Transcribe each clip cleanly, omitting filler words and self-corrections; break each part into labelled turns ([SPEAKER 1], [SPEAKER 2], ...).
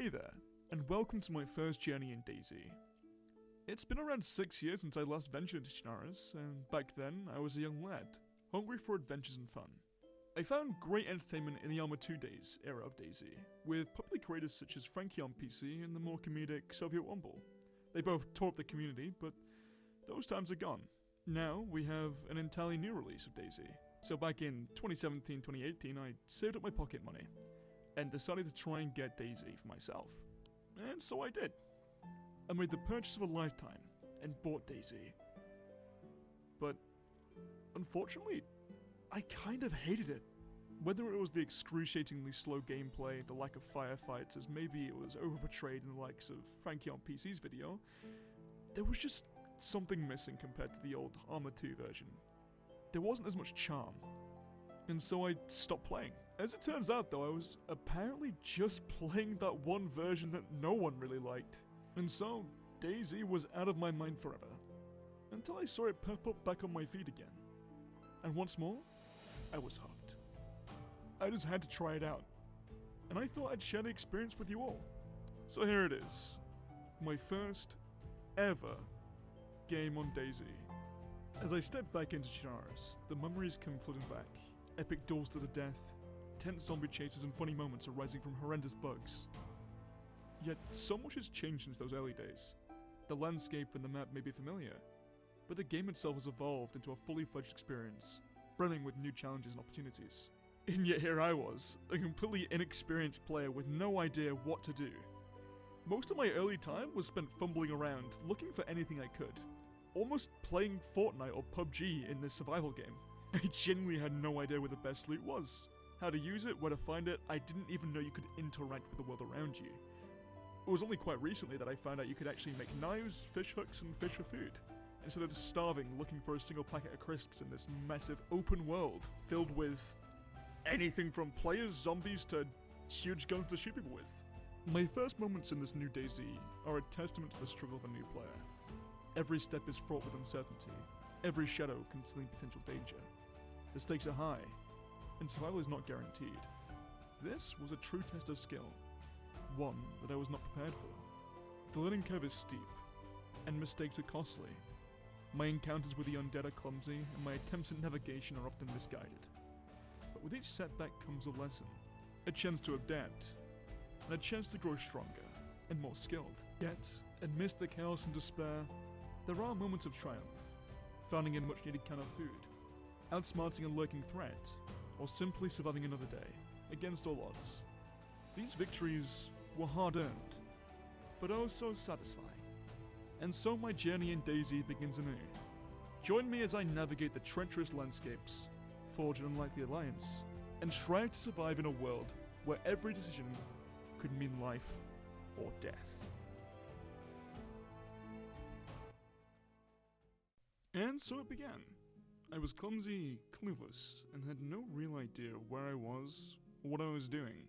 [SPEAKER 1] Hey there, and welcome to my first journey in DayZ. It's been around 6 years since I last ventured into Chernarus, and back then I was a young lad, hungry for adventures and fun. I found great entertainment in the Arma 2 days era of DayZ, with popular creators such as Frankie on PC and the more comedic Soviet Womble. They both tore up the community, but those times are gone. Now we have an entirely new release of DayZ. So back in 2017-2018 I saved up my pocket money, and decided to try and get DayZ for myself. And so I did. I made the purchase of a lifetime, and bought DayZ. But, unfortunately, I kind of hated it. Whether it was the excruciatingly slow gameplay, the lack of firefights, as maybe it was overportrayed in the likes of Frankie on PC's video, there was just something missing compared to the old Arma 2 version. There wasn't as much charm, and so I stopped playing. As it turns out though, I was apparently just playing that one version that no one really liked. And so, DayZ was out of my mind forever, until I saw it pop up back on my feed again. And once more, I was hooked. I just had to try it out, and I thought I'd share the experience with you all. So here it is, my first ever game on DayZ. As I step back into Chernarus, the memories come flooding back. Epic duels to the death, tense zombie chases and funny moments arising from horrendous bugs. Yet, so much has changed since those early days. The landscape and the map may be familiar, but the game itself has evolved into a fully fledged experience, brimming with new challenges and opportunities. And yet here I was, a completely inexperienced player with no idea what to do. Most of my early time was spent fumbling around, looking for anything I could. Almost playing Fortnite or PUBG in this survival game. I genuinely had no idea where the best loot was, how to use it, where to find it. I didn't even know you could interact with the world around you. It was only quite recently that I found out you could actually make knives, fish hooks, and fish for food, instead of just starving looking for a single packet of crisps in this massive open world filled with anything from players, zombies, to huge guns to shoot people with. My first moments in this new DayZ are a testament to the struggle of a new player. Every step is fraught with uncertainty, every shadow concealing potential danger. The stakes are high, and survival is not guaranteed. This was a true test of skill, one that I was not prepared for. The learning curve is steep, and mistakes are costly. My encounters with the undead are clumsy, and my attempts at navigation are often misguided. But with each setback comes a lesson, a chance to adapt, and a chance to grow stronger and more skilled. Yet, amidst the chaos and despair, there are moments of triumph, finding a much needed can of food, outsmarting a lurking threat, or simply surviving another day, against all odds. These victories were hard-earned, but oh so satisfying. And so my journey in DayZ begins anew. Join me as I navigate the treacherous landscapes, forge an unlikely alliance, and strive to survive in a world where every decision could mean life or death. And so it began. I was clumsy, clueless, and had no real idea where I was or what I was doing.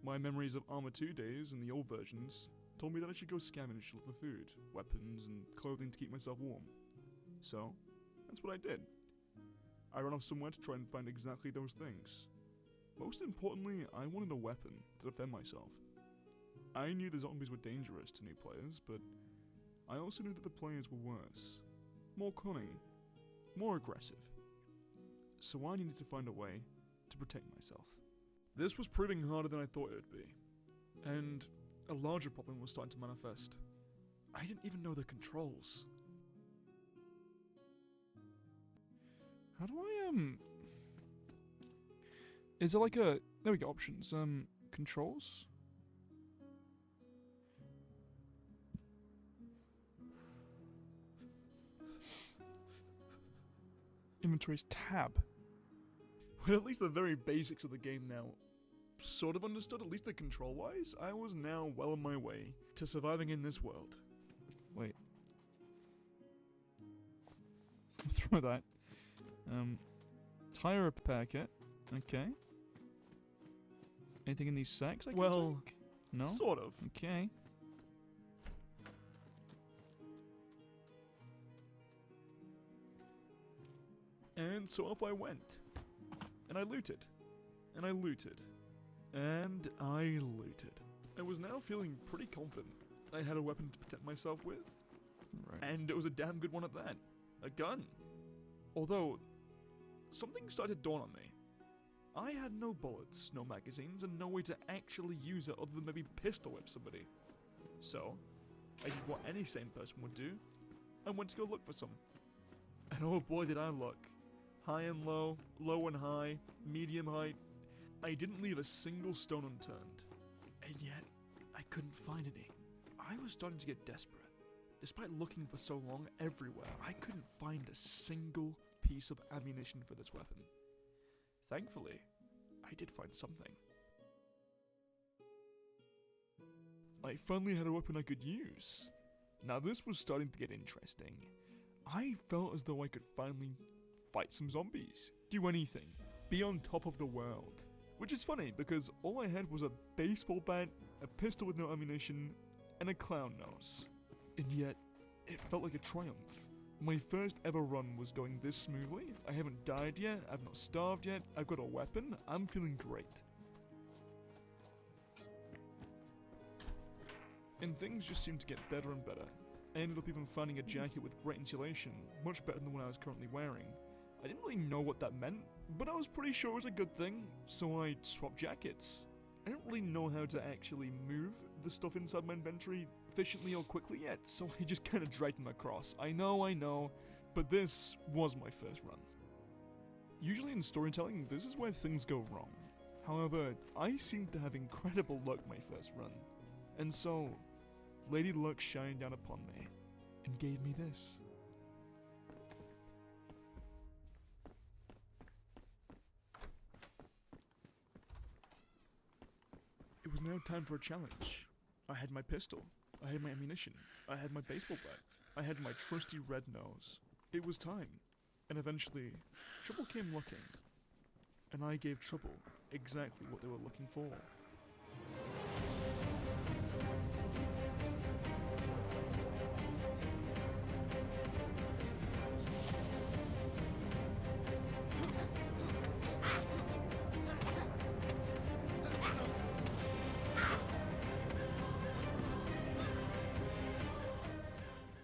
[SPEAKER 1] My memories of Arma 2 days and the old versions told me that I should go scavenge to look for food, weapons, and clothing to keep myself warm. So, that's what I did. I ran off somewhere to try and find exactly those things. Most importantly, I wanted a weapon to defend myself. I knew the zombies were dangerous to new players, but I also knew that the players were worse. More cunning, more aggressive. So I needed to find a way to protect myself. This was proving harder than I thought it would be, and a larger problem was starting to manifest. I didn't even know the controls. How do I, is there like a, there we go, options, controls? Inventory's tab. Well, at least the very basics of the game now sort of understood, at least the control-wise. I was now well on my way to surviving in this world. Wait. I'll throw that. Tire repair kit. Okay. Anything in these sacks I can take? No? Sort of. Okay. And so off I went. And I looted. And I looted. And I looted. I was now feeling pretty confident. I had a weapon to protect myself with, and it was a damn good one at that. A gun. Although, something started to dawn on me. I had no bullets, no magazines, and no way to actually use it other than maybe pistol whip somebody. So, I did what any sane person would do. I went to go look for some. And oh boy did I look. High and low, low and high, medium height. I didn't leave a single stone unturned. And yet, I couldn't find any. I was starting to get desperate. Despite looking for so long everywhere, I couldn't find a single piece of ammunition for this weapon. Thankfully, I did find something. I finally had a weapon I could use. Now this was starting to get interesting. I felt as though I could finally fight some zombies, do anything, be on top of the world. Which is funny because all I had was a baseball bat, a pistol with no ammunition, and a clown nose. And yet, it felt like a triumph. My first ever run was going this smoothly. I haven't died yet, I've not starved yet, I've got a weapon, I'm feeling great. And things just seemed to get better and better. I ended up even finding a jacket with great insulation, much better than the one I was currently wearing. I didn't really know what that meant, but I was pretty sure it was a good thing, so I swapped jackets. I didn't really know how to actually move the stuff inside my inventory efficiently or quickly yet, so I just kind of dragged them across. I know, but this was my first run. Usually in storytelling, this is where things go wrong. However, I seemed to have incredible luck my first run, and so Lady Luck shined down upon me and gave me this. It was now time for a challenge. I had my pistol, I had my ammunition, I had my baseball bat, I had my trusty red nose. It was time, and eventually, trouble came looking, and I gave trouble exactly what they were looking for.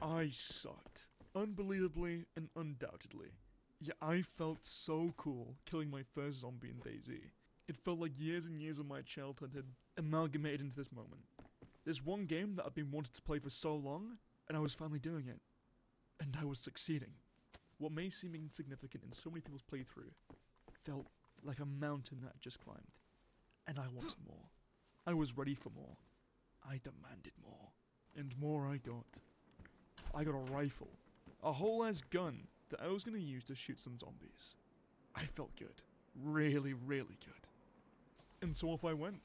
[SPEAKER 1] I sucked. Unbelievably and undoubtedly. Yeah, I felt so cool killing my first zombie in DayZ. It felt like years and years of my childhood had amalgamated into this moment. This one game that I've been wanting to play for so long, and I was finally doing it. And I was succeeding. What may seem insignificant in so many people's playthrough felt like a mountain that I just climbed. And I wanted more. I was ready for more. I demanded more. And more I got. I got a rifle. A whole-ass gun that I was going to use to shoot some zombies. I felt good. Really, really good. And so off I went.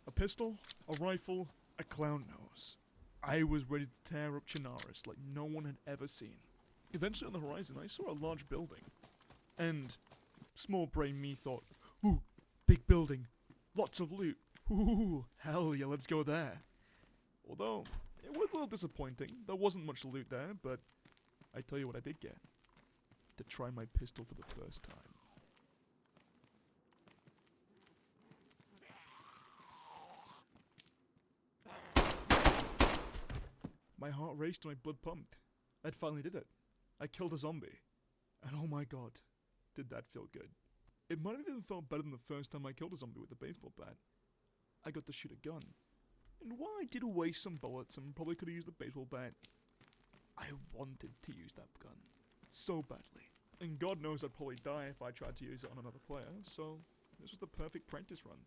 [SPEAKER 1] A pistol, a rifle, a clown nose. I was ready to tear up Chernarus like no one had ever seen. Eventually on the horizon I saw a large building. And small brain me thought, ooh, big building, lots of loot. Ooh, hell yeah, let's go there. Although, it was a little disappointing. There wasn't much loot there, but I tell you what I did get. To try my pistol for the first time. My heart raced and my blood pumped. I finally did it. I killed a zombie. And oh my god, did that feel good. It might have even felt better than the first time I killed a zombie with a baseball bat. I got to shoot a gun. And while I did waste some bullets and probably could have used the baseball bat, I wanted to use that gun so badly. And God knows I'd probably die if I tried to use it on another player, so this was the perfect practice run.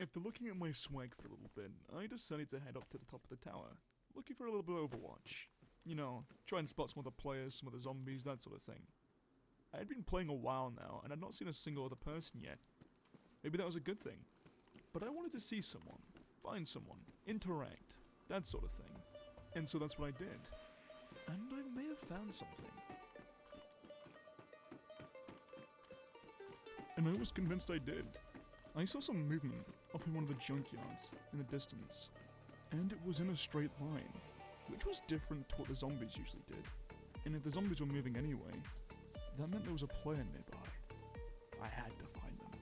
[SPEAKER 1] After looking at my swag for a little bit, I decided to head up to the top of the tower, looking for a little bit of Overwatch. You know, try and spot some other players, some other zombies, that sort of thing. I had been playing a while now, and I'd not seen a single other person yet. Maybe that was a good thing. But I wanted to see someone, find someone, interact, that sort of thing. And so that's what I did. And I may have found something. And I was convinced I did. I saw some movement up in one of the junkyards in the distance. And it was in a straight line, which was different to what the zombies usually did. And if the zombies were moving anyway, that meant there was a player nearby. I had to find them.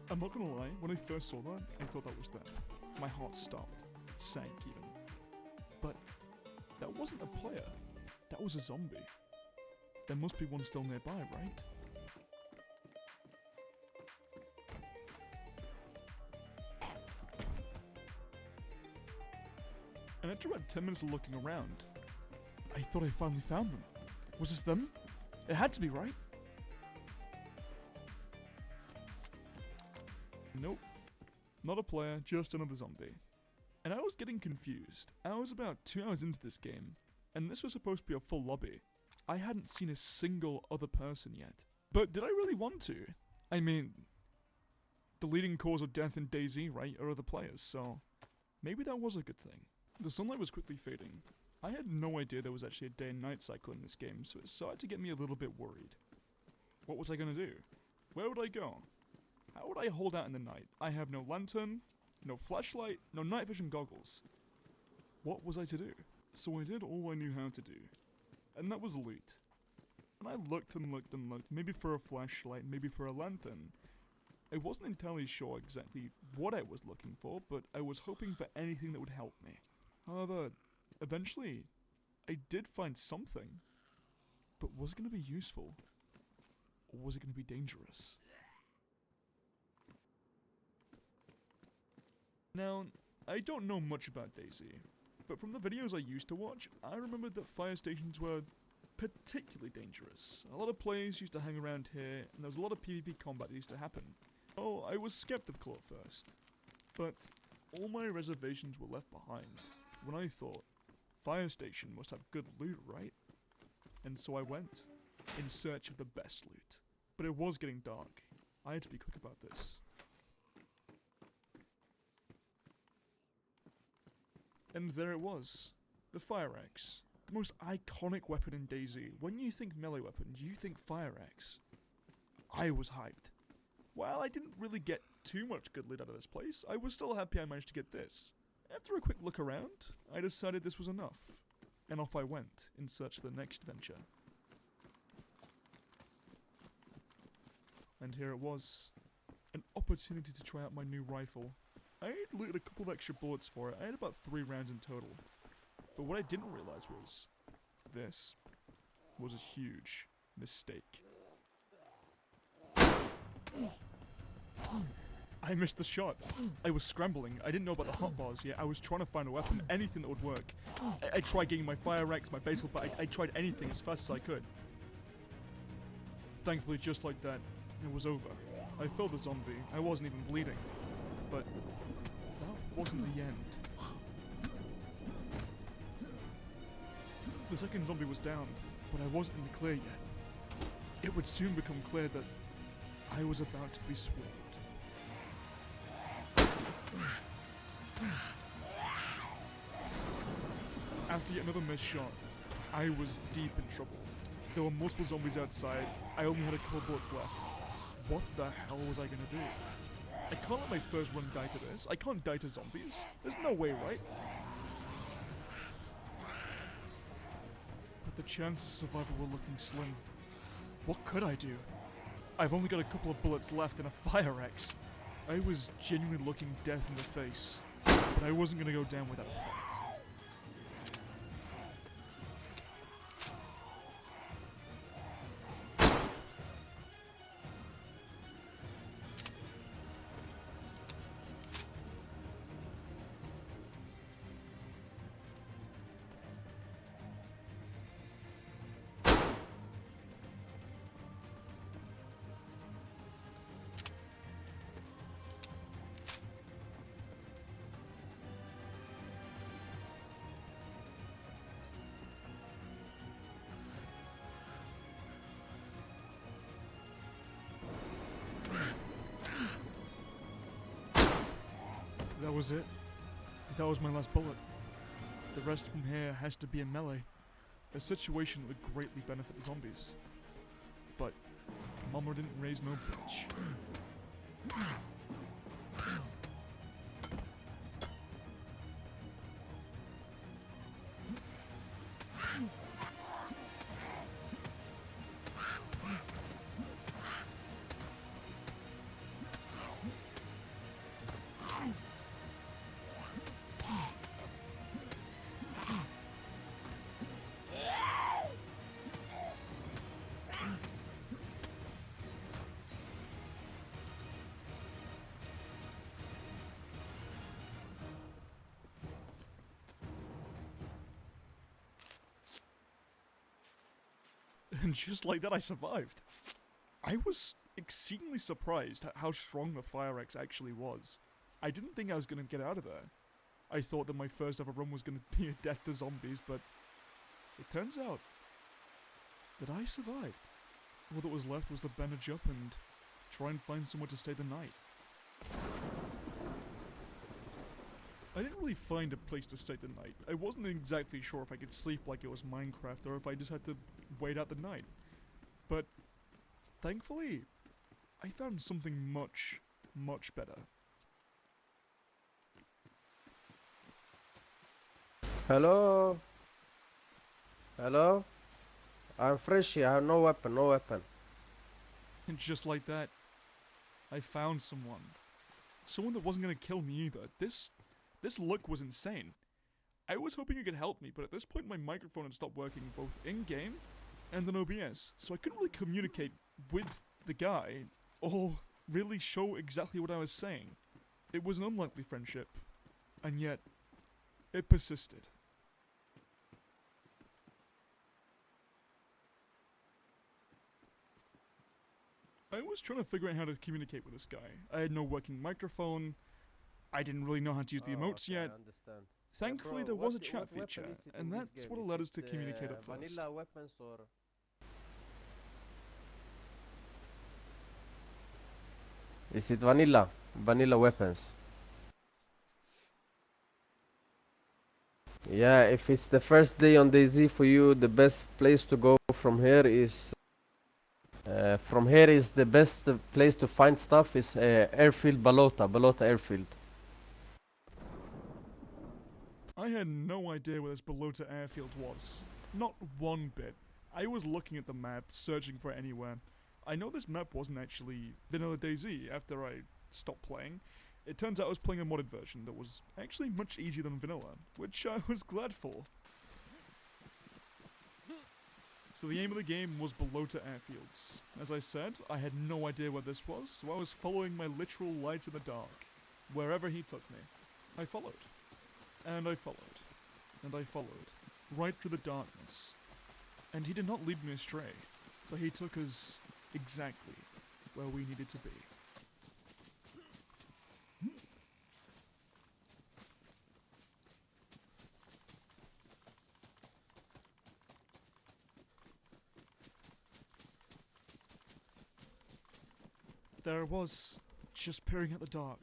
[SPEAKER 1] I'm not gonna lie, when I first saw that, I thought that was them. My heart stopped, sank even. But that wasn't a player, that was a zombie. There must be one still nearby, right? And after about 10 minutes of looking around, I thought I finally found them. Was this them? It had to be, right? Nope. Not a player, just another zombie. And I was getting confused. I was about 2 hours into this game, and this was supposed to be a full lobby. I hadn't seen a single other person yet. But did I really want to? I mean, the leading cause of death in DayZ, right, are other players, so maybe that was a good thing. The sunlight was quickly fading. I had no idea there was actually a day and night cycle in this game, so it started to get me a little bit worried. What was I gonna do? Where would I go? How would I hold out in the night? I have no lantern, no flashlight, no night vision goggles. What was I to do? So I did all I knew how to do, and that was loot. And I looked and looked and looked, maybe for a flashlight, maybe for a lantern. I wasn't entirely sure exactly what I was looking for, but I was hoping for anything that would help me. However, eventually, I did find something. But was it going to be useful? Or was it going to be dangerous? Now, I don't know much about DayZ, but from the videos I used to watch, I remembered that fire stations were particularly dangerous. A lot of players used to hang around here, and there was a lot of PvP combat that used to happen. Oh, I was skeptical at first, but all my reservations were left behind when I thought, fire station must have good loot, right? And so I went, in search of the best loot. But it was getting dark. I had to be quick about this. And there it was, the fire axe. The most iconic weapon in DayZ. When you think melee weapon, you think fire axe. I was hyped. While I didn't really get too much good loot out of this place, I was still happy I managed to get this. After a quick look around, I decided this was enough. And off I went, in search of the next venture. And here it was. An opportunity to try out my new rifle. I had looted a couple of extra bullets for it. I had about 3 rounds in total. But what I didn't realize was, this was a huge mistake. I missed the shot. I was scrambling. I didn't know about the hotbars yet. I was trying to find a weapon, anything that would work. I tried getting my fire axe, my baseball bat. I tried anything as fast as I could. Thankfully, just like that, it was over. I killed the zombie. I wasn't even bleeding. But that wasn't the end. The second zombie was down, but I wasn't in the clear yet. It would soon become clear that I was about to be swarmed. After yet another missed shot, I was deep in trouble. There were multiple zombies outside. I only had a couple bullets left. What the hell was I gonna do? I can't let my first run die to this. I can't die to zombies. There's no way, right? But the chances of survival were looking slim. What could I do? I've only got a couple of bullets left and a fire axe. I was genuinely looking death in the face, but I wasn't gonna go down without a fight. That was it. That was my last bullet. The rest from here has to be in melee. A situation that would greatly benefit the zombies. But Mama didn't raise no bitch. And just like that, I survived. I was exceedingly surprised at how strong the fire axe actually was. I didn't think I was going to get out of there. I thought that my first ever run was going to be a death to zombies, but it turns out that I survived. All that was left was to bandage up and try and find somewhere to stay the night. I didn't really find a place to stay the night. I wasn't exactly sure if I could sleep like it was Minecraft or if I just had to wait out the night. But thankfully, I found something much, much better.
[SPEAKER 2] Hello? Hello? I'm Freshy, I have no weapon, no weapon.
[SPEAKER 1] And just like that, I found someone. Someone that wasn't gonna kill me either. This look was insane. I was hoping it could help me, but at this point my microphone had stopped working both in-game and on OBS, so I couldn't really communicate with the guy or really show exactly what I was saying. It was an unlikely friendship, and yet it persisted. I was trying to figure out how to communicate with this guy. I had no working microphone. I didn't really know how to use the emotes yet.
[SPEAKER 2] I understand.
[SPEAKER 1] Thankfully, there was a chat feature, and that's what allowed us to communicate at first.
[SPEAKER 2] Vanilla weapons or... Is it vanilla? Vanilla weapons. Yeah, if it's the first day on DayZ for you, the best place to go from here is... from here is the best place to find stuff is airfield Balota airfield.
[SPEAKER 1] I had no idea where this Balota airfield was. Not one bit. I was looking at the map, searching for it anywhere. I know this map wasn't actually vanilla DayZ after I stopped playing. It turns out I was playing a modded version that was actually much easier than vanilla, which I was glad for. So the aim of the game was Balota airfields. As I said, I had no idea where this was, so I was following my literal light in the dark. Wherever he took me, I followed. And I followed. And I followed. Right through the darkness. And he did not lead me astray, but he took us exactly where we needed to be. There it was, just peering at the dark.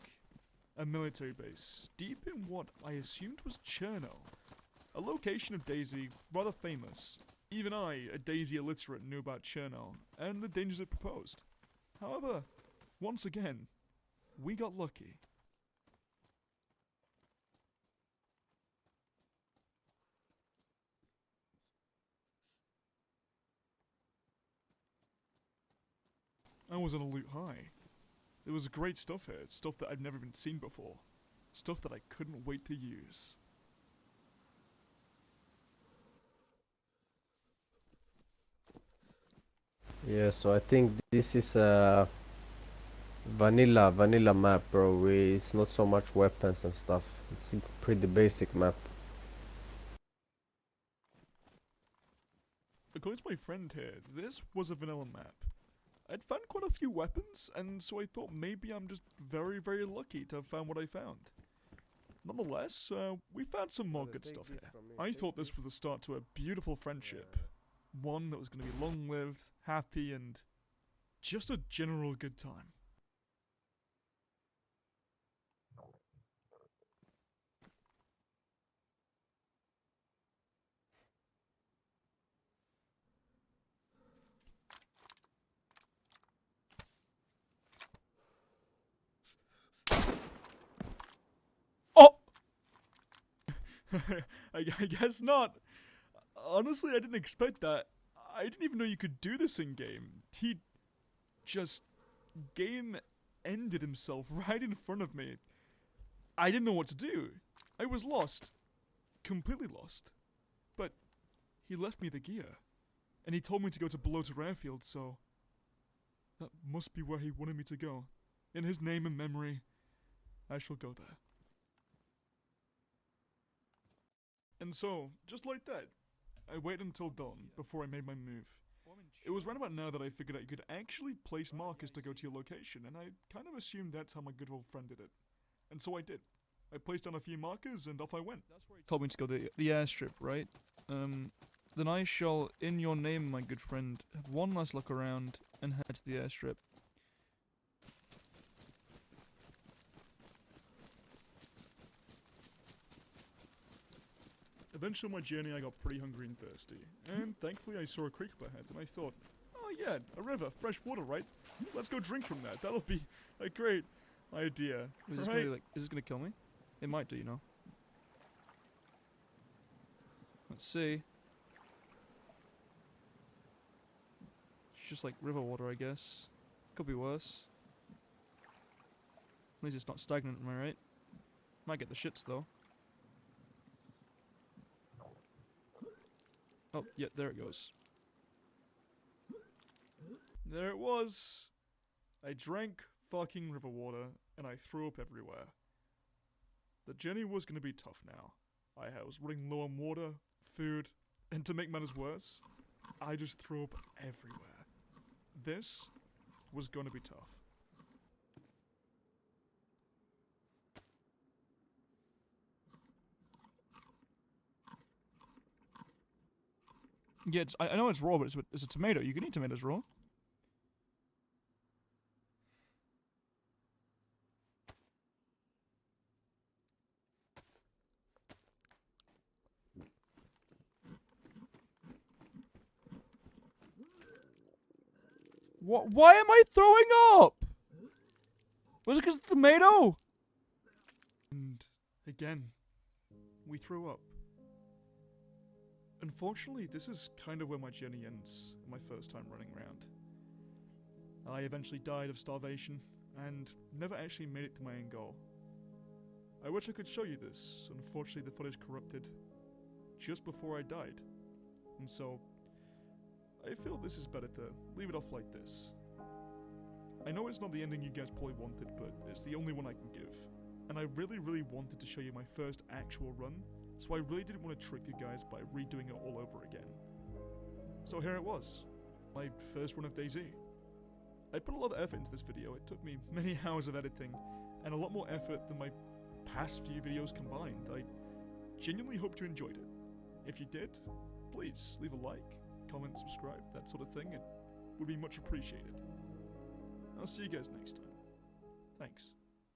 [SPEAKER 1] A military base, deep in what I assumed was Chernarus, a location of DayZ rather famous. Even I, a DayZ illiterate, knew about Chernarus and the dangers it proposed. However, once again, we got lucky. I was on a loot high. There was great stuff here, stuff that I'd never even seen before. Stuff that I couldn't wait to use.
[SPEAKER 2] Yeah, so I think this is a vanilla map, bro. It's not so much weapons and stuff. It's a pretty basic map.
[SPEAKER 1] According to my friend here, this was a vanilla map. I'd found quite a few weapons, and so I thought maybe I'm just very, very lucky to have found what I found. Nonetheless, we found some more good stuff here. I thought this was the start to a beautiful friendship. One that was going to be long-lived, happy, and just a general good time. Oh! I guess not. Honestly, I didn't expect that. I didn't even know you could do this in-game. He just game-ended himself right in front of me. I didn't know what to do. I was lost. Completely lost. But he left me the gear. And he told me to go to Balota Airfield, so that must be where he wanted me to go. In his name and memory, I shall go there. And so, just like that, I waited until dawn before I made my move. It was right about now that I figured out you could actually place markers to go to your location, and I kind of assumed that's how my good old friend did it. And so I did. I placed down a few markers, and off I went. Told me to go to the airstrip, right? Then I shall, in your name, my good friend, have one last look around and head to the airstrip. Eventually on my journey I got pretty hungry and thirsty, and thankfully I saw a creek up ahead, and I thought, oh yeah, a river, fresh water, right? Let's go drink from that, that'll be a great idea. Is this gonna, is this gonna kill me? It might do, you know. Let's see. It's just like river water, I guess. Could be worse. At least it's not stagnant, am I right? Might get the shits though. Oh, yeah, there it goes. There it was! I drank fucking river water, and I threw up everywhere. The journey was gonna be tough now. I was running low on water, food, and to make matters worse, I just threw up everywhere. This was gonna be tough. Yeah, I know it's raw, but it's a tomato. You can eat tomatoes raw. What? Why am I throwing up? Was it because of the tomato? And again, we threw up. Unfortunately, this is kind of where my journey ends, my first time running around. I eventually died of starvation, and never actually made it to my end goal. I wish I could show you this, unfortunately the footage corrupted just before I died, and so I feel this is better to leave it off like this. I know it's not the ending you guys probably wanted, but it's the only one I can give, and I really wanted to show you my first actual run, so I really didn't want to trick you guys by redoing it all over again. So here it was, my first run of DayZ. I put a lot of effort into this video. It took me many hours of editing, and a lot more effort than my past few videos combined. I genuinely hope you enjoyed it. If you did, please leave a like, comment, subscribe, that sort of thing. It would be much appreciated. I'll see you guys next time. Thanks.